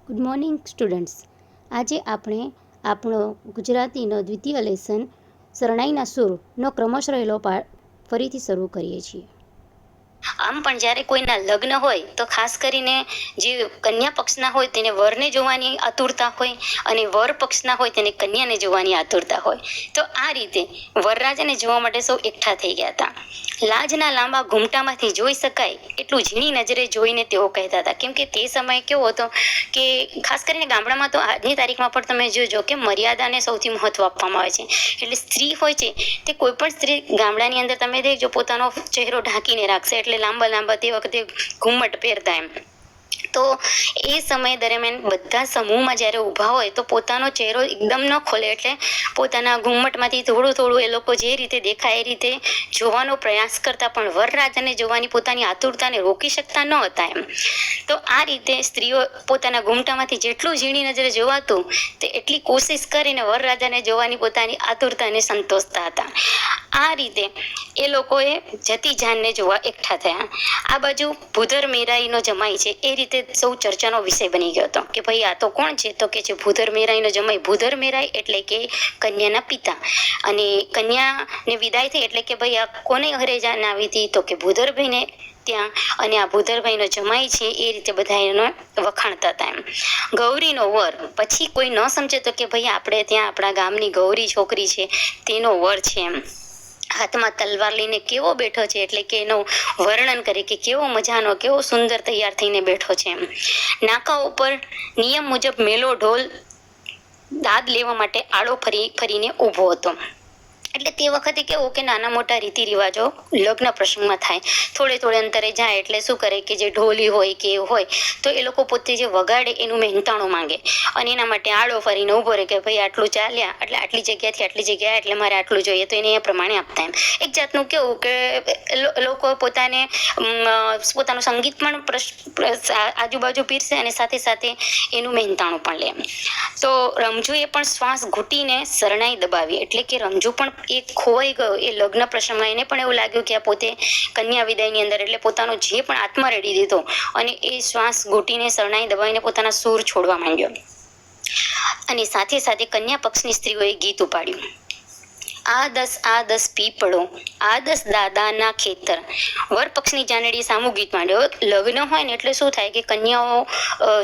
Good morning students. આજે આપણે આપણો ગુજરાતીનો દ્વિતીય લેસન શરણાઈના સૂરનો ક્રમશ રહેલો પાઠ ફરીથી શરૂ કરીએ છીએ. આમ પણ જ્યારે કોઈના લગ્ન હોય તો ખાસ કરીને જે કન્યા પક્ષના હોય તેને વરને જોવાની આતુરતા હોય અને વર પક્ષના હોય તેને કન્યાને જોવાની આતુરતા હોય. તો આ રીતે વરરાજાને જોવા માટે સૌ એકઠા થઈ ગયા હતા. લાજના લાંબા ઘૂમટામાંથી જોઈ શકાય એટલું ઝીણી નજરે જોઈને તેઓ કહેતા હતા. કેમ કે તે સમય કેવો હતો કે ખાસ કરીને ગામડામાં તો આજની તારીખમાં પણ તમે જોજો કે મર્યાદાને સૌથી મહત્વ આપવામાં આવે છે. એટલે સ્ત્રી હોય છે તે કોઈ પણ સ્ત્રી ગામડાની અંદર તમે દેખજો પોતાનો ચહેરો ઢાંકીને રાખશે. એટલે લાંબા લાંબા તે વખતે ઘૂમટ પહેરતા એમ. તો એ સમય દરમિયાન બધા સમૂહમાં જ્યારે ઊભા હોય તો પોતાનો ચહેરો એકદમ ન ખોલે. એટલે પોતાના ઘૂમટમાંથી થોડું થોડું એ લોકો જે રીતે દેખાય એ રીતે જોવાનો પ્રયાસ કરતા, પણ વરરાજાને જોવાની પોતાની આતુરતાને રોકી શકતા ન હતા એમ. તો આ રીતે સ્ત્રીઓ પોતાના ઘૂમટામાંથી જેટલું ઝીણી નજરે જોવાતું તે એટલી કોશિશ કરીને વરરાજાને જોવાની પોતાની આતુરતાને સંતોષતા હતા. આ રીતે એ લોકોએ જતી જાનને જોવા એકઠા થયા. આ બાજુ ભૂધર મેરાઈનો જમાઈ છે એ રીતે સૌ ચર્ચાનો વિષય બની ગયો હતો કે ભાઈ આ તો કોણ છે? તો કે છે ભૂધર મેરાઈનો જમાઈ. ભૂધર મેરાઈ એટલે કે કન્યાના પિતા. અને કન્યાને વિદાય થઈ એટલે કે ભાઈ આ કોને ઘરે જાન આવી હતી? તો કે ભૂધરભાઈને ત્યાં. અને આ ભૂધરભાઈનો જમાઈ છે એ રીતે બધા એનો વખાણતા હતા એમ. ગૌરીનો વર પછી કોઈ ન સમજે તો કે ભાઈ આપણે ત્યાં આપણા ગામની ગૌરી છોકરી છે તેનો વર છે એમ. હાથમાં તલવાર લઈને કેવો બેઠો છે, એટલે કે એનું વર્ણન કરે કે કેવો મજાનો કેવો સુંદર તૈયાર થઈને બેઠો છે એમ. નાકા ઉપર નિયમ મુજબ મેલો ઢોલ દાદ લેવા માટે આડો ફરીને ઊભો હતો. એટલે તે વખતે કેવું કે નાના મોટા રીતિ રિવાજો લગ્ન પ્રસંગમાં થાય. થોડે અંતરે જાય એટલે શું કરે કે જે ઢોલી હોય કે એવું હોય તો એ લોકો પોતે જે વગાડે એનું મહેનતાણું માંગે. અને એના માટે આડો ફરીને ઊભો રહે કે ભાઈ આટલું ચાલ્યા એટલે આટલી જગ્યાથી આટલી જગ્યા એટલે મારે આટલું જોઈએ, તો એને એ પ્રમાણે આપતા એમ. એક જાતનું કેવું કે લોકો પોતાને પોતાનું સંગીત પણ આજુબાજુ પીરસે અને સાથે સાથે એનું મહેનતાણું પણ લે. તો રમજુએ પણ શ્વાસ ઘૂંટીને શરણાઈ દબાવી. એટલે કે રમજુ પણ એ ખોવાઈ ગયો એ લગ્ન પ્રસંગમાં. એને પણ એવું લાગ્યું કે આ પોતે કન્યા વિદાયની અંદર એટલે પોતાનો જે પણ આત્મા રેડી દીધો અને એ શ્વાસ ઘૂંટીને શરણાઈ દબાવીને પોતાના સૂર છોડવા માંડ્યો. અને સાથે સાથે કન્યા પક્ષની સ્ત્રીઓએ ગીત ઉપાડ્યું. આ દસ પીપળો, આ દસ દાદાના ખેતર. વર પક્ષની જાનડીએ સામું ગીત માંડ્યો. લગ્ન હોય ને એટલે શું થાય કે કન્યાઓ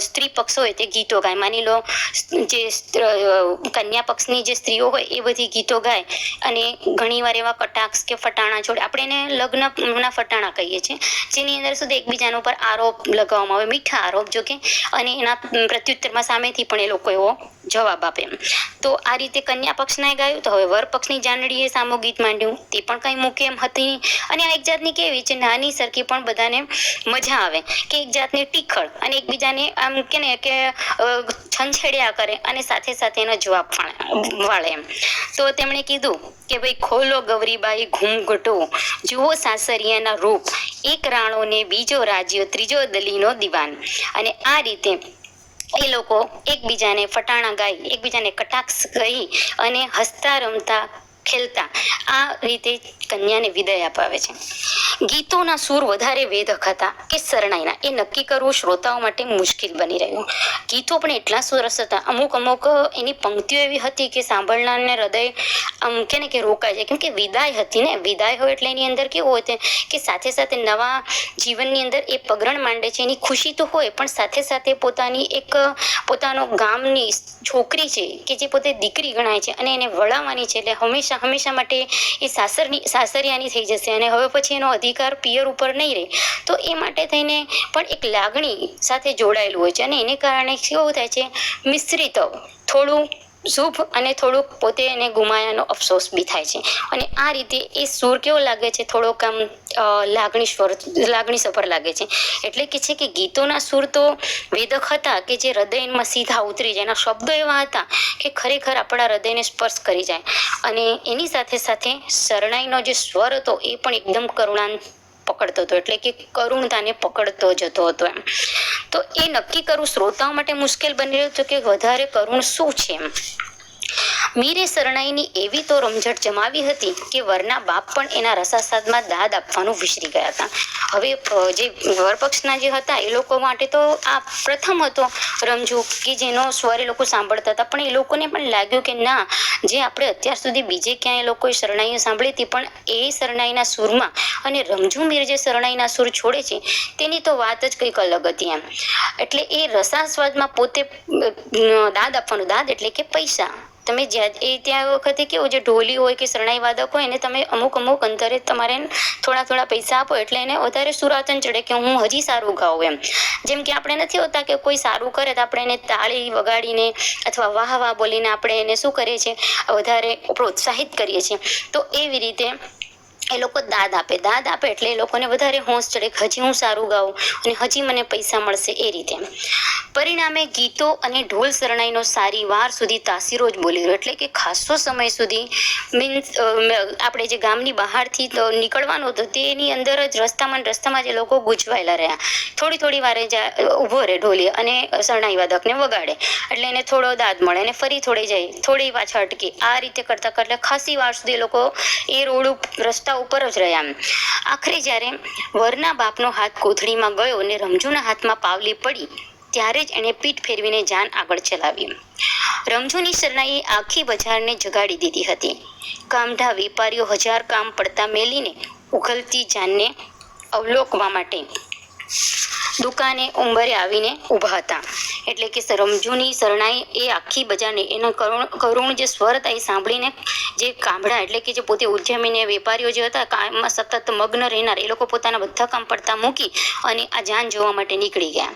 સ્ત્રી પક્ષ હોય તે ગીતો ગાય. માની લો જે કન્યા પક્ષની જે સ્ત્રીઓ હોય એ બધી ગીતો ગાય. અને ઘણીવાર એવા કટાક્ષ કે ફટાણા છોડે. આપણે એને લગ્નના ફટાણા કહીએ છીએ, જેની અંદર સુધી એકબીજાના ઉપર આરોપ લગાવવામાં આવે, મીઠા આરોપ જો કે. અને એના પ્રત્યુત્તરમાં સામેથી પણ એ લોકો એવો જવાબ આપે. તો આ રીતે કન્યા પક્ષના ગાયું. તો હવે વર પક્ષની જાનડીએ સામું ગીત માંડ્યું. તે પણ કઈ મૂકે એમ હતી. અને આ એક જાતની કેવી છે નાની સરખી પણ બધાને મજા આવે કે એક જાતની ટીખળ અને એકબીજાને આમ કે ને કે છંછેડ્યા કરે અને સાથે સાથે એનો જવાબ વાળે એમ. તો તેમણે કીધું કે ભાઈ ખોલો ગૌરીબાઈ ઘૂંઘટો, જુઓ સાસરિયાના રૂપ, એક રાણો ને બીજો રાજ્યો, ત્રીજો દલીનો દિવાન. અને આ રીતે એ લોકો એકબીજાને ફટાણા ગાઈ, એકબીજાને કટાક્ષ કહી અને હસતા રમતા ખેલતા આ રીતે કન્યાને વિદાય અપાવે છે. ગીતોના સૂર વધારે વેધક હતા કે શરણાઈના એ નક્કી કરવું શ્રોતાઓ માટે મુશ્કેલ બની રહ્યું. ગીતો પણ એટલા સરસ હતા. અમુક એની પંક્તિઓ એવી હતી કે સાંભળનારને હૃદય આમ કે ને કે રોકાય જાય. કેમ કે વિદાય હતી ને. વિદાય હોય એટલે એની અંદર કેવું હોય કે સાથે સાથે નવા જીવનની અંદર એ પગરણ માંડે છે. એની ખુશી તો હોય પણ સાથે સાથે પોતાની એક પોતાનો ગામની છોકરી છે કે જે પોતે દીકરી ગણાય છે અને એને વળાવવાની છે. એટલે હંમેશા માટે એ સાસરિયાની થઈ જશે અને હવે પછી એનો અધિકાર પિયર ઉપર નહીં રહે. તો એ માટે થઈને પણ એક લાગણી સાથે જોડાયેલું હોય છે. અને એને કારણે કેવું થાય છે મિશ્રિત થોડું શુભ અને થોડુંક પોતે એને ગુમાયાનો અફસોસ બી થાય છે. અને આ રીતે એ સૂર કેવો લાગે છે થોડોક આમ લાગણી સભર લાગે છે. એટલે કે છે કે ગીતોના સૂર તો વેદક હતા કે જે હૃદયમાં સીધા ઉતરી જાય. એના શબ્દો એવા હતા કે ખરેખર આપણા હૃદયને સ્પર્શ કરી જાય. અને એની સાથે સાથે શરણાઈનો જે સ્વર હતો એ પણ એકદમ કરુણાન પકડતો હતો. એટલે કે કરુણતાને પકડતો જતો હતો એમ. તો એ નક્કી કરવું શ્રોતાઓ માટે મુશ્કેલ બની રહ્યું હતું કે વધારે કરુણ શું છે એમ. મીરે શરણાઈની એવી તો રમઝટ જમાવી હતી કે વરના બાપ પણ એના રસાસ્વાદમાં દાદ આપવાનું વિસરી ગયા હતા. હવે જે વરપક્ષના જે હતા એ લોકો માટે તો આ પ્રથમ હતો રમઝુ કે જેનો સ્વર એ લોકો સાંભળતા હતા, પણ એ લોકોને પણ લાગ્યું કે ના, જે આપણે અત્યાર સુધી બીજે ક્યાંય લોકોએ શરણાઈઓ સાંભળી હતી પણ એ શરણાઈના સૂરમાં અને રમઝુ મીર જે શરણાઈના સૂર છોડે છે તેની તો વાત જ કંઈક અલગ હતી એમ. એટલે એ રસાસ્વાદમાં પોતે દાદ આપવાનું, દાદ એટલે કે પૈસા. તમે ત્યાં વખતે કેવું, જે ઢોલી હોય કે શરણાઈ વાદક હોય એને તમે અમુક અંતરે તમારે થોડા પૈસા આપો એટલે એને વધારે સુરાતન ચડે કે હું હજી સારું ગાઉં એમ. જેમ કે આપણે નથી હોતા કે કોઈ સારું કરે તો આપણે એને તાળી વગાડીને અથવા વાહ વાહ બોલીને આપણે એને શું કરીએ છીએ, વધારે પ્રોત્સાહિત કરીએ છીએ. તો એવી રીતે એ લોકો દાદ આપે એટલે એ લોકોને વધારે હોંશ ચડે કે હજી હું સારું ગાઉં અને હજી મને પૈસા મળશે એ રીતે. પરિણામે ગીતો અને ઢોલ શરણાઈનો સારી વાર સુધી તાસીરો જ બોલી રહ્યો, એટલે કે ખાસો સમય સુધી મીન્સ આપણે જે ગામની બહારથી નીકળવાનું હતું તેની અંદર જ રસ્તામાં જે લોકો ગૂંચવાયેલા રહ્યા. થોડી વારે ઉભો રહે ઢોલી અને શરણાઈ વાદકને વગાડે એટલે એને થોડો દાદ મળે અને ફરી થોડી જાય, થોડી પાછળ અટકે. આ રીતે કરતા ખાસી વાર સુધી એ લોકો એ રસ્તા ઉપર જ રહ્યા. આખરે જ્યારે વરના બાપનો હાથ કોથળીમાં ગયો અને રમઝુના હાથમાં પાવલી પડી ત્યારે જ એને પીઠ ફેરવીને જાન આગળ ચલાવી. રમઝુની શરણાઈએ આખી બજારને જગાડી દીધી હતી. કામઢા વેપારીઓ હજાર કામ પડતા મેલીને ઉઘલતી જાનને અવલોકવા માટે દુકાને ઉંબરે આવીને ઊભા હતા. એટલે કે રમઝુની શરણાઈ એ આખી બજારને એનો કરુણ જે સ્વર હતા એ સાંભળીને જે કામઢા એટલે કે જે પોતે ઉદ્યમીને વેપારીઓ જે હતા કામમાં સતત મગ્ન રહેનાર, એ લોકો પોતાના બધા કામ પડતા મૂકી અને આ જાન જોવા માટે નીકળી ગયા.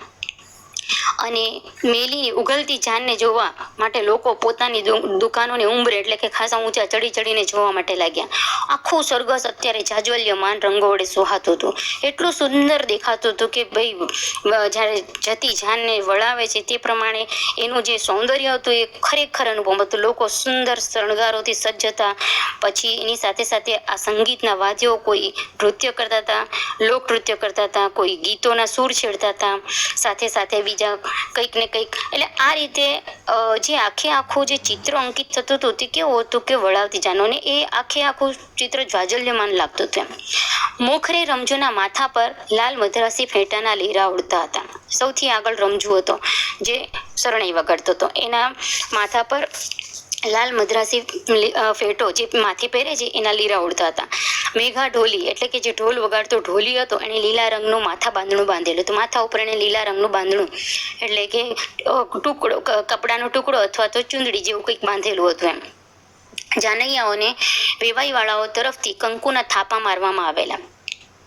અને મેલી ઉઘલતી જાનને જોવા માટે લોકો પોતાની દુકાનોને ઉંબરે એટલે કે ખાસા ઊંચા ચડીને જોવા માટે લાગ્યા. આખું સરઘસ અત્યારે જાજવલ્યમાન રંગો વડે સોહાતું હતું. એટલું સુંદર દેખાતું હતું કે ભાઈ જ્યારે જતી જાનને વળાવે છે તે પ્રમાણે એનું જે સૌંદર્ય હતું એ ખરેખર અનુપમ હતું. લોકો સુંદર શણગારોથી સજ્જ હતા. પછી એની સાથે સાથે આ સંગીતના વાદ્યો, કોઈ નૃત્ય કરતા હતા, લોક નૃત્ય કરતા હતા, કોઈ ગીતોના સૂર છેડતા હતા, સાથે બીજા કંઈક ને કંઈક. એટલે આ રીતે જે આખું જે ચિત્ર અંકિત થતું હતું તે કેવું હતું કે વળાવતી જાનોને એ આખું ચિત્ર જ્વાજલ્યમાન લાગતું હતું. મોખરે રમઝુના માથા પર લાલ મદ્રાસી ફેંટાના લીરા ઉડતા હતા. સૌથી આગળ રમઝુ હતો જે શરણાઈ વગાડતો હતો. એના માથા પર લાલ મદ્રાસી ફેંટો જે માથે પહેરે છે એના લીરા ઉડતા હતા. મેઘા ઢોલી એટલે કે જે ઢોલ વગાડતો ઢોલી હતો એને લીલા રંગનું માથા બાંધણું બાંધેલું હતું. માથા ઉપર એને લીલા રંગનું બાંધણું એટલે કે કપડાનો ટુકડો અથવા તો ચૂંદડી જેવું કંઈક બાંધેલું હતું એમ. જાનૈયાઓને વેવાઈ વાળાઓ તરફથી કંકુના થાપા મારવામાં આવેલા.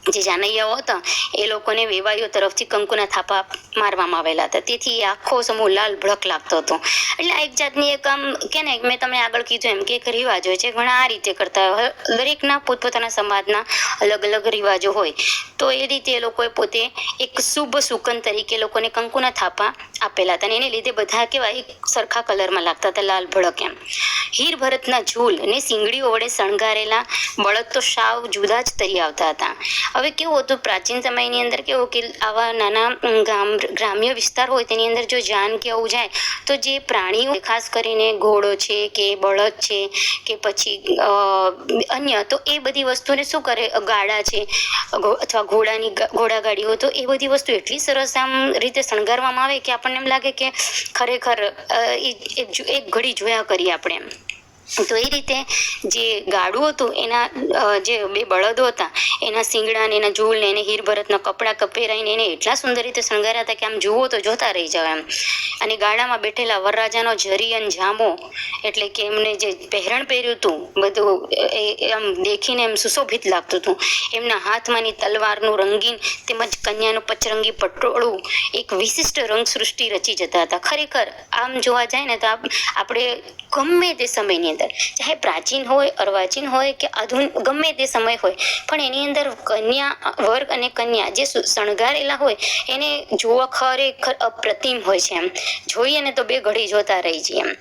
જે જાનૈયાઓ હતા એ લોકોને વેવાઈઓ તરફથી કંકુના થાપા મારવામાં આવેલા હતા. તેથી આખો સમૂહ લાલ ભડક લાગતો હતો. એટલે આ એક જાતની એક આમ કે ને, મેં તમને આગળ કીધું એમ કે એક રિવાજ હોય છે, ઘણા આ રીતે કરતા હોય. દરેકના પોતપોતાના સમાજના અલગ અલગ રિવાજો હોય. તો એ રીતે એ લોકોએ પોતે એક શુભ સુકન તરીકે લોકોને કંકુના થાપા આપેલા હતા. અને એને લીધે બધા કેવા એક સરખા કલરમાં લાગતા હતા, લાલ ભડક એમ. હીર ભરતના ઝૂલ ને સિંગડીઓ વડે શણગારેલા બળદ તો સાવ જુદા જ તરી આવતા હતા. હવે કેવું હતું, પ્રાચીન સમયની અંદર કેવું કે આવા નાના ગ્રામ્ય વિસ્તાર હોય તેની અંદર જો જાન કે આવું જાય તો જે પ્રાણીઓ ખાસ કરીને ઘોડો છે કે બળદ છે કે પછી અન્ય, તો એ બધી વસ્તુને શું કરે, ગાડા છે અથવા ઘોડાગાડીઓ, તો એ બધી વસ્તુ એટલી સરસ આમ રીતે શણગારવામાં આવે કે આપણને એમ લાગે કે ખરેખર એક ઘડી જોયા કરીએ આપણે એમ. તો એ રીતે જે ગાડું હતું એના જે બે બળદો હતા એના શિંગડા ને એના ઝૂલ ને એને હીર ભરતના કપડા પહેરાઈને એને એટલા સુંદર રીતે શણગાર્યા હતા કે આમ જુઓ તો જોતા રહી જાવ એમ. અને ગાડામાં બેઠેલા વરરાજાનો જરી અને જામો એટલે કે એમને જે પહેરણ પહેર્યું હતું બધું આમ દેખીને એમ સુશોભિત લાગતું હતું. એમના હાથમાંની તલવારનું રંગીન તેમજ કન્યાનું પચરંગી પટોળું એક વિશિષ્ટ રંગ સૃષ્ટિ રચી જતા હતા. ખરેખર આમ જોવા જાય ને તો આપણે ગમે તે સમયની અંદર, ચાહે પ્રાચીન હોય, અર્વાચીન હોય કે આધુનિક, ગમે તે સમય હોય, પણ એની અંદર કન્યા વર્ગ અને કન્યા જે શણગારેલા હોય એને જોવા ખરેખર અપ્રતિમ હોય છે એમ. જોઈએ ને તો બે ઘડી જોતા રહી જઈએ એમ.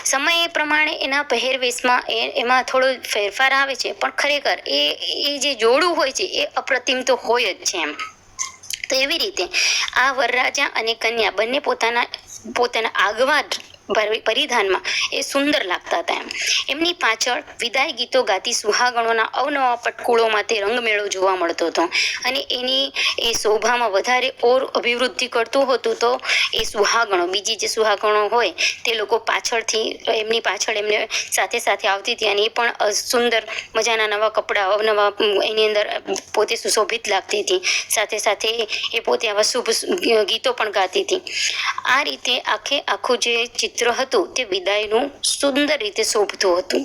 સમય પ્રમાણે એના પહેરવેશમાં એમાં થોડો ફેરફાર આવે છે, પણ ખરેખર એ જે જોડું હોય છે એ અપ્રતિમ તો હોય જ છે એમ. તો એવી રીતે આ વરરાજા અને કન્યા બંને પોતાના આગવા પરિધાનમાં એ સુંદર લાગતા હતા. એમની પાછળ વિદાય ગીતો ગાતી સુહાગણોના અવનવા પટકુળોમાં તે રંગમેળો જોવા મળતો હતો. અને એની એ શોભામાં વધારે ઓર અભિવૃદ્ધિ કરતું હતું તો એ સુહાગણો, બીજી જે સુહાગણો હોય તે લોકો પાછળથી એમની પાછળ એમને સાથે સાથે આવતી હતી. અને એ પણ સુંદર મજાના નવા કપડાં, અવનવા એની અંદર પોતે સુશોભિત લાગતી હતી. સાથે સાથે એ પોતે આવા શુભ ગીતો પણ ગાતી હતી. આ રીતે આખું જે ચિત્ર હતું તે વિદાયનું સુંદર રીતે શોભતું હતું.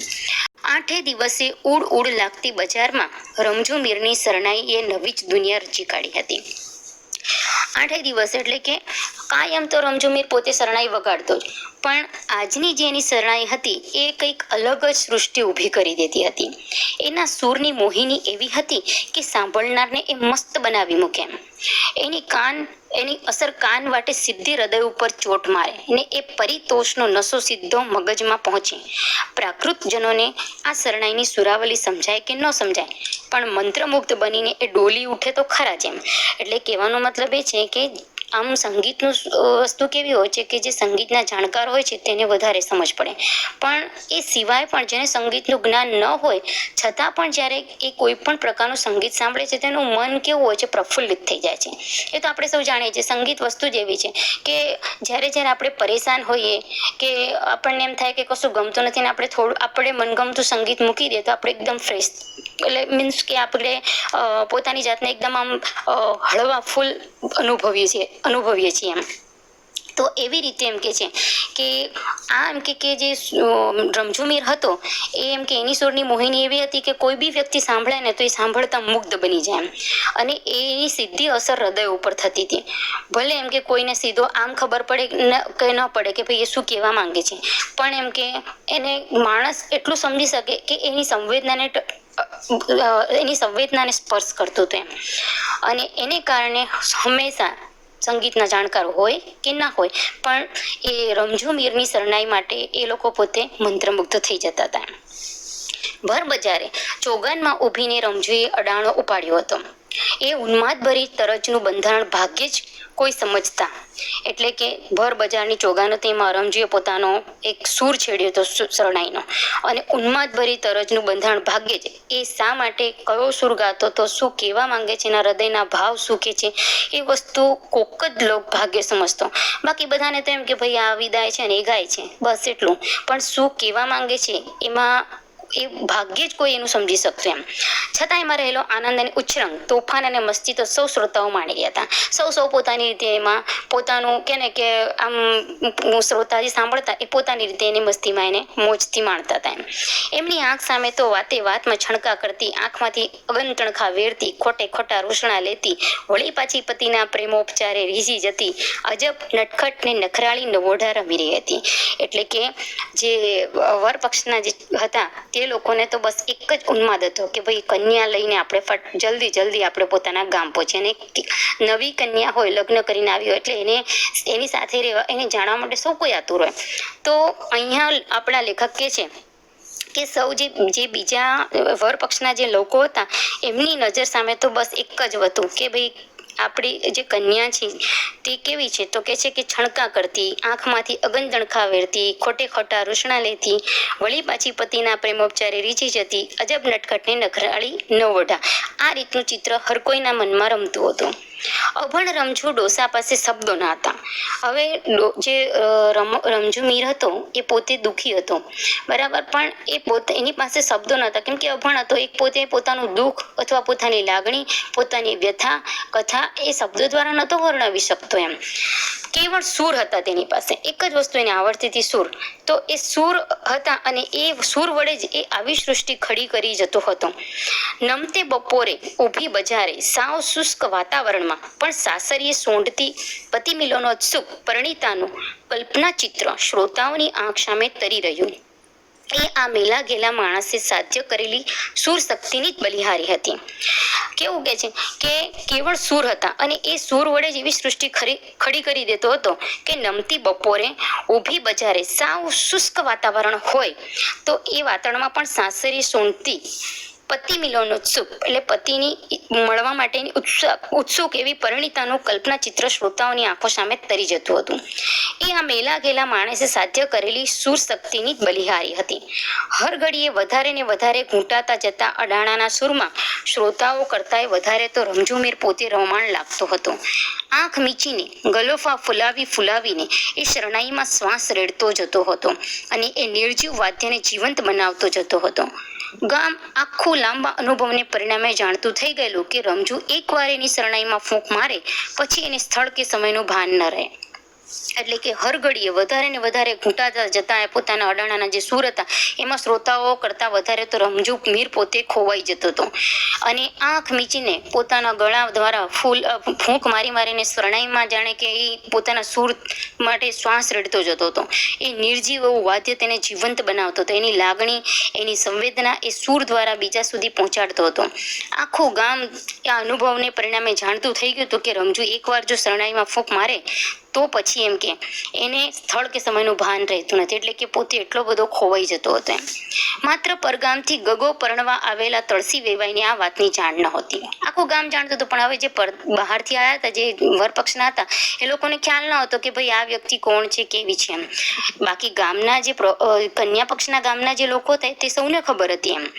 8 દિવસે ઉડ લાગતી બજારમાં રમઝુ મીરની શરણાઈએ નવી જ દુનિયા રચી કાઢી હતી. 8 દિવસ એટલે કે કાયમ તો રમઝુ મીર પોતે શરણાઈ વગાડતો જ, પણ આજની જે એની શરણાઈ હતી એ કંઈક અલગ જ સૃષ્ટિ ઊભી કરી દેતી હતી. એના સૂરની મોહિની એવી હતી કે સાંભળનારને એ મસ્ત બનાવી મૂકે. એની અસર કાન વાટે સીધી હૃદય ઉપર ચોટ મારે ને એ પરિતોષનો નશો સીધો મગજમાં પહોંચે. પ્રાકૃતજનોને આ શરણાઈની સુરાવલી સમજાય કે ન સમજાય, પણ મંત્રમુગ્ધ બનીને એ ડોલી ઉઠે તો ખરા જ એમ. એટલે કહેવાનો મતલબ એ છે કે આમ સંગીતનું વસ્તુ કેવી હોય છે કે જે સંગીતના જાણકાર હોય છે તેને વધારે સમજ પડે, પણ એ સિવાય પણ જેને સંગીતનું જ્ઞાન ન હોય છતાં પણ જ્યારે એ કોઈ પણ પ્રકારનું સંગીત સાંભળે છે તેનું મન કેવું હોય છે, પ્રફુલ્લિત થઈ જાય છે. એ તો આપણે સૌ જાણીએ છીએ. સંગીત વસ્તુ જ એવી છે કે જ્યારે આપણે પરેશાન હોઈએ કે આપણને એમ થાય કે કશું ગમતું નથી ને આપણે મનગમતું સંગીત મૂકી દઈએ તો આપણે એકદમ ફ્રેશ, એટલે મીન્સ કે આપણે પોતાની જાતને એકદમ આમ હળવા ફૂલ અનુભવીએ છીએ એમ. તો એવી રીતે એમ કે છે કે આ એમ કે જે રમઝુ મીર હતો એ એમ કે એની સુરની મોહિની એવી હતી કે કોઈ બી વ્યક્તિ સાંભળે ને તો એ સાંભળતા મુગ્ધ બની જાય એમ. અને એની સીધી અસર હૃદય ઉપર થતી હતી. ભલે એમ કે કોઈને સીધો આમ ખબર પડે કે ન પડે કે ભાઈ એ શું કહેવા માંગે છે, પણ એમ કે એને માણસ એટલું સમજી શકે કે એની સંવેદનાને સ્પર્શ કરતો હતો એમ. અને એને કારણે હંમેશા સંગીતના જાણકાર હોય કે ના હોય પણ એ રમઝુ મીરની શરણાઈ માટે એ લોકો પોતે મંત્રમુગ્ધ થઈ જતા હતા. ભર બજારે ચોગાનમાં ઊભીને રમઝુએ અડાણો ઉપાડ્યો હતો. એ ઉન્માદભરી તરજનું બંધારણ ભાગ્યે જ કોઈ સમજતા. એટલે કે ભર બજારની ચોગાનો તેમાં રમઝુએ પોતાનો એક સૂર છેડ્યો હતો શરણાઈનો, અને ઉન્માદભરી તરજનું બંધારણ ભાગ્યે જ એ શા માટે કયો સૂર ગાતો તો શું કહેવા માંગે છે, એના હૃદયના ભાવ શું કે છે એ વસ્તુ કોક જ લોક ભાગ્ય સમજતો. બાકી બધાને તો એમ કે ભાઈ આ વિદાય છે ને એ ગાય છે બસ એટલું, પણ શું કહેવા માંગે છે એમાં એ ભાગ્યે જ કોઈ એનું સમજી શકતું એમ. છતાં એમાં રહેલો આનંદ અને ઉચ્છ્રંગ, તોફાન અને મસ્તી તો સૌ શ્રોતાઓ માણી રહ્યા હતા. સૌ પોતાની રીતે એમાં પોતાનું કે ને કે આમ શ્રોતા જે સાંભળતા એ પોતાની રીતે એની મસ્તીમાં એને મોજથી માણતા હતા એમ. એમની આંખ સામે તો વાતે વાતમાં છણકા કરતી, આંખમાંથી અગનતણખા વેરતી, ખોટે ખોટા રૂષણા લેતી, વળી પાછી પતિના પ્રેમોપચારે રીઝી જતી, અજબ નટખટ ને નખરાળી નવોઢા રમી રહી હતી. એટલે કે જે વર પક્ષના જે હતા તે લોકોને તો બસ એક જ ઉન્માદ હતો કે ભાઈ કન્યા લઈને આપણે જલ્દી આપણે પોતાના ગામ પહોંચીએ. અને નવી કન્યા હોય, લગ્ન કરીને આવી હોય એટલે એની સાથે રહેવા, એને જાણવા માટે સૌ કોઈ આતુર હોય. તો અહીંયા આપણા લેખક કે છે કે સૌ જે બીજા વર પક્ષના જે લોકો હતા એમની નજર સામે તો બસ એક જ હતું કે ભાઈ આપણી જે કન્યા છે તે કેવી છે, તો કે છે કે છણકા કરતી, આંખમાંથી અગનતણખા વેરતી, ખોટે ખોટા રૂષણા લેતી, વળી પાછી પતિના પ્રેમોપચારે રીઝી જતી, અજબ નટખટને નખરાળી નવોઢા. આ રીતનું ચિત્ર હર કોઈના મનમાં રમતું હતું. અભણ રમઝુ ડોસા પાસે શબ્દો ના હતા. હવે જે રમઝુ મીર હતો એ પોતે દુઃખી હતો, બરાબર, પણ એ પોતે એની પાસે શબ્દો નહોતા કેમ કે અભણ હતો. એક પોતે પોતાનું દુઃખ અથવા પોતાની લાગણી, પોતાની વ્યથા કથા એ શબ્દો દ્વારા નહોતો વર્ણવી શકતો એમ. કેવળ સૂર હતા તેની પાસે, એક જ વસ્તુ એને આવડતી હતી, સૂર. તો એ સૂર હતા અને એ સૂર વડે જ એ આવી સૃષ્ટિ ખડી કરી જતો હતો. નમતે બપોરે ઊભી બજારે સાવ શુષ્ક વાતાવરણમાં પણ સાસરીએ સોંઢતી પતિ મિલનોત્સુક પરણિતાનું કલ્પના ચિત્ર શ્રોતાઓની આંખ સામે તરી રહ્યું. એ આ મેલા ઘેલા માણસે સાધ્ય કરેલી સૂર શક્તિની જ બલિહારી હતી. કેવું કે છે કે કેવળ સૂર હતા અને એ સૂર વડે જ એવી સૃષ્ટિ ખડી કરી દેતો હતો કે નમતી બપોરે ઊભી બજારે સાવ શુષ્ક વાતાવરણ હોય તો એ વાતાવરણમાં પણ સાસરી સોંઢતી પતિ મિલન ઉત્સુક એટલે પતિની મળવા માટેની ઉત્સુક એવી પરિણીતાનું કલ્પના ચિત્ર શ્રોતાઓની આંખો સામે તરી જતું હતું. એ આ મેલા ગેલા માણસે સાધ્ય કરેલી સુર શક્તિની બલિહારી હતી. હર ઘડીએ વધારે ને વધારે ઘૂંટાતા જતા અડાણાના સુરમાં શ્રોતાઓ કરતાંય વધારે તો રમઝુમીર પોતે રોમાંચ લાગતો હતો. આંખ મીચીને ગલોફા ફુલાવીને એ શરણાઈમાં શ્વાસ રેડતો જતો હતો અને એ નિર્જીવ વાદ્યને જીવંત બનાવતો જતો હતો. ગામ આખું લાંબા અનુભવને પરિણામે જાણતું થઈ ગયેલું કે રમઝુ એકવાર એની શરણાઈમાં ફૂંક મારે પછી એને સ્થળ કે સમયનું ભાન ન રહે. એટલે કે હર ઘડીએ વધારે ને વધારે ઘૂંટાતા જતા પોતાના અડાણાના જે સૂર હતા એમાં શ્રોતાઓ કરતા વધારે તો રમઝુ મીર પોતે ખોવાઈ જતો હતો અને આંખ મીચીને પોતાના ગળા દ્વારા ફૂંક મારીને શરણાઈમાં જાણે કે એ પોતાના સૂર માટે શ્વાસ રેડતો જતો હતો. એ નિર્જીવ એવું વાદ્ય તેને જીવંત બનાવતો હતો. એની લાગણી, એની સંવેદના એ સૂર દ્વારા બીજા સુધી પહોંચાડતો હતો. આખું ગામ આ અનુભવને પરિણામે જાણતું થઈ ગયું હતું કે રમઝુ એકવાર જો શરણાઈમાં ફૂંક મારે તો પછી એમ કે એને સ્થળ કે સમયનું ભાન રહેતું નથી. એટલે કે પોતે એટલો બધો ખોવાઈ જતો હતો એમ. માત્ર પરગામથી ગગો પરણવા આવેલા તળસી વેવાઈને આ વાતની જાણ નહોતી. આખું ગામ જાણતું હતું, પણ હવે જે બહારથી આવ્યા હતા, જે વરપક્ષના હતા, એ લોકોને ખ્યાલ ન હતો કે ભાઈ આ વ્યક્તિ કોણ છે, કેવી છે એમ. બાકી ગામના જે કન્યા પક્ષના ગામના જે લોકો હતા તે સૌને ખબર હતી એમ.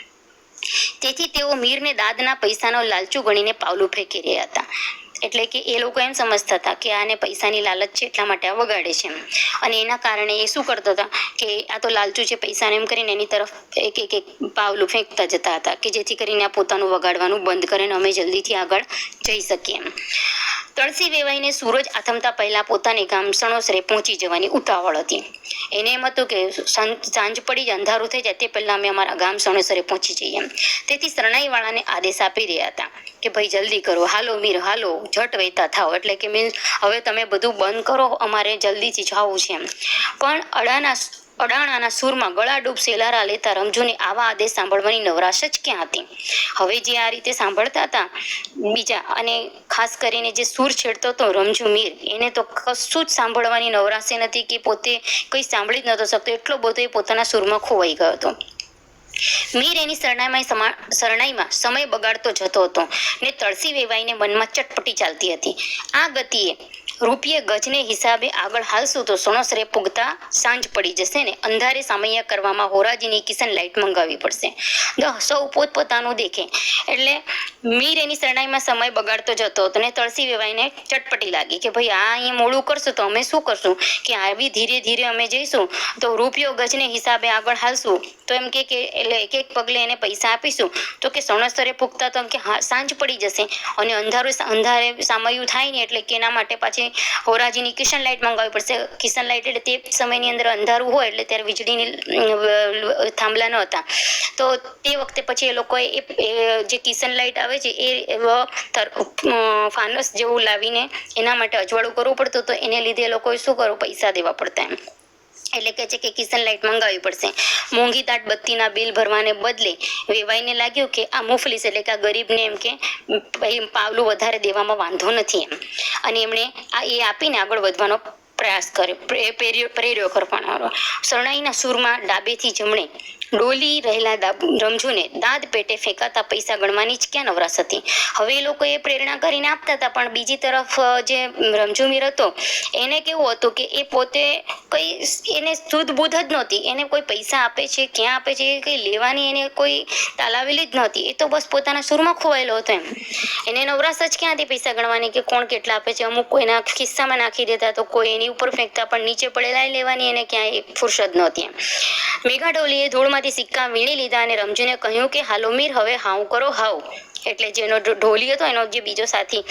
તેથી તેઓ મીરને દાદના પૈસાનો લાલચું ગણીને પાવલું ફેંકી રહ્યા હતા. એટલે કે એ લોકો એમ સમજતા હતા કે આને પૈસાની લાલચ છે એટલા માટે આ વગાડે છે એમ. અને એના કારણે એ શું કરતા હતા કે આ તો લાલચું છે પૈસાને એમ કરીને એની તરફ એક પાવલું ફેંકતા જતા હતા કે જેથી કરીને આ પોતાનું વગાડવાનું બંધ કરે ને અમે જલ્દીથી આગળ જઈ શકીએ એમ. તળસી વેવાઈને સૂરજ આથમતા પહેલા પોતાને ગામ સણોસરે પહોંચી જવાની ઉતાવળ હતી. એને એમ હતું કે સાંજ પડી જ અંધારું થઈ જાય તે પહેલા અમે અમારા ગામ સણોસરે પહોંચી જઈએ એમ. તેથી શરણાઈવાળાને આદેશ આપી રહ્યા હતા કે ભાઈ જલ્દી કરો, હાલો મીર હાલો, ઝટ વહેતા થાવ. એટલે કે મીન્સ હવે તમે બધું બંધ કરો, અમારે જલ્દીથી જવું છે એમ. પણ અડાણાના સૂરમાં ગળાડૂબ સેલારા લેતા રમઝુને આવા આદેશ સાંભળવાની નવરાશ જ ક્યાં હતી. હવે જે આ રીતે સાંભળતા હતા બીજા, અને ખાસ કરીને જે સૂર છેડતો હતો રમઝુ મીર, એને તો કશું જ સાંભળવાની નવરાશે નથી કે પોતે કંઈ સાંભળી જ નહોતો શકતો. એટલો બધો એ પોતાના સૂરમાં ખોવાઈ ગયો હતો. મીર એની શરણાઈમાં સમય બગાડતો જતો હતો ને તળસી વેવાઈને મનમાં ચટપટી ચાલતી હતી. આ ગતિએ રૂપિયે ગજને હિસાબે આગળ હાલશું તો સણોસરે પૂગતા સાંજ પડી જશે ને અંધારે સામૈયા કરવામાં હોરાજીની કિશન લાઇટ મંગાવવી પડશે. સૌ પોતપોતાનું દેખે. એટલે મીર એની શરણાઈમાં સમય બગાડતો જતો હતો ને તળસી વેવાઈને ચટપટી લાગી કે ભાઈ આ અહીં મોડું કરશું તો અમે શું કરશું, કે આવી ધીરે ધીરે અમે જઈશું તો રૂપિયો ગજને હિસાબે આગળ હાલશું તો એમ કે એટલે એક પગલે એને પૈસા આપીશું તો કે સણોસરે પૂગતા તો એમ કે સાંજ પડી જશે અને અંધારે સામયું થાય ને એટલે કે એના માટે પાછી હોરાજીની કિશન લાઇટ મંગાવવી પડશે. કિશન લાઇટ એટલે તે સમયની અંદર અંધારું હોય એટલે ત્યારે વીજળીની થાંભલા ન હતા તો તે વખતે પછી એ લોકોએ જે કિશન લાઇટ આવે છે એ ફાનસ જેવું લાવીને એના માટે અજવાળું કરવું પડતું તો એને લીધે એ લોકોએ શું કરવું, પૈસા દેવા પડતા એમ. એટલે કે છે કે કિશન લાઇટ મંગાવવી પડશે. મોંઘી તાટ બત્તીના બિલ ભરવાને બદલે વેવાઈને લાગ્યું કે આ મુફલીસ એટલે કે આ ગરીબને એમ કે પાવલું વધારે દેવામાં વાંધો નથી એમ. અને એમણે એ આપીને આગળ વધવાનો પ્રયાસ કર્યો, પ્રેર્યો કરવાનો. શરણાઈના સૂરમાં ડાબેથી જમણે ડોલી રહેલા રમઝુને દાદ પેટે ફેંકાતા પૈસા ગણવાની જ ક્યાં નવરાશ હતી. હવે એ લોકો એ પ્રેરણા કરીને આપતા હતા, પણ બીજી તરફ જે રમઝુ મીર હતો એને કેવું હતું કે એ પોતે કઈ એને શુદ્ધ બુદ્ધ જ નહોતી. એને કોઈ પૈસા આપે છે, ક્યાં આપે છે, એ કઈ લેવાની એને કોઈ તાલાવેલી જ નહોતી. એ તો બસ પોતાના સૂરમાં ખોવાયેલો હતો એમ. એને નવરાશ જ ક્યાં હતી પૈસા ગણવાની કે કોણ કેટલા આપે છે. અમુક કોઈના ખિસ્સામાં નાખી દેતા તો કોઈ એની ઉપર ફેંકતા, પણ નીચે પડેલા લેવાની એને ક્યાંય ફુરસદ નહોતી એમ. મેઘા ડોલીએ ધૂળમાંથી સિક્કા વીણી લીધા અને રમઝુને કહ્યું કે હાલો મીર હવે હાવ કરો હાવ. એટલે જેનો ઢોલી હતો એનો જે બીજો સાથી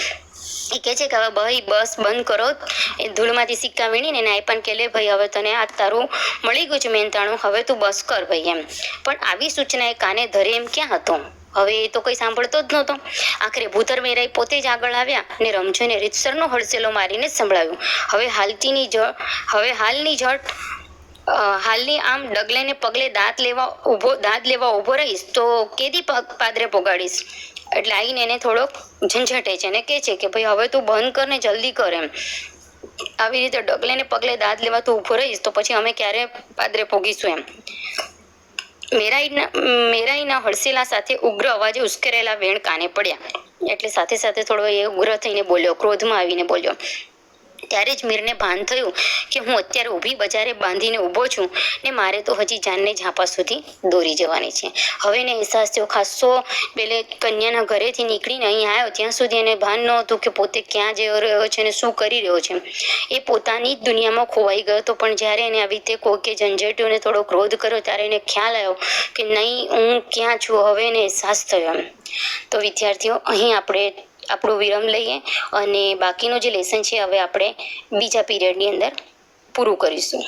એ કહે છે કે હવે ભાઈ બસ બંધ કરો. એ ધૂળમાંથી સિક્કા વીણીને એને આપ્યા કે લે ભાઈ હવે તને આ તારું મળી ગયું છે મહેનતાણું, હવે તું બસ કર ભાઈ એમ. પણ આવી સૂચના એ કાને ધરે એમ ક્યાં હતો. હવે એ તો કઈ સાંભળતો જ નહોતો. આખરે ભૂતર મેરાઈ પોતે જ આગળ આવ્યા અને રમઝુને રીતસરનો હળસેલો મારીને જ સંભળાવ્યું. હાલની આમ ડગલે ને પગલે દાંત લેવા ઉભો રહીશ તો કેદી પાદરે પોગાડીશ. એટલે આવીને એને થોડોક ઝંઝટે છે અને કહે છે કે ભાઈ હવે તું બંધ કર ને જલ્દી કર એમ. આવી રીતે ડગલે ને પગલે દાંત લેવા તું ઉભો રહીશ તો પછી અમે ક્યારે પાદરે પોગીશું એમ. મેરાઈના હડસેલા સાથે ઉગ્ર અવાજે ઉશ્કેરેલા વેણ કાને પડ્યા. એટલે સાથે સાથે થોડો એ ઉગ્ર થઈને બોલ્યો, ક્રોધમાં આવીને બોલ્યો. ત્યારે જ મીરને ભાન થયું કે હું અત્યારે ઊભી બજારે બાંધીને ઊભો છું ને મારે તો હજી જાનને ઝાંપા સુધી દોરી જવાની છે. હવે એને અહેસાસ થયો. ખાસો પેલે કન્યાના ઘરેથી નીકળીને અહીં આવ્યો ત્યાં સુધી એને ભાન નહોતું કે પોતે ક્યાં જઈ રહ્યો છે અને શું કરી રહ્યો છે. એ પોતાની જ દુનિયામાં ખોવાઈ ગયો હતો. પણ જ્યારે એને આવી રીતે કોઈકે ઝંઝેટ્યો થોડો ક્રોધ કર્યો ત્યારે એને ખ્યાલ આવ્યો કે નહીં, હું ક્યાં છું. હવે એને અહેસાસ થયો એમ. તો વિદ્યાર્થીઓ, અહીં આપણે આપણો વિરામ લઈએ અને બાકીનું જે લેસન છે હવે આપણે બીજા પીરિયડની અંદર પૂરું કરીશું.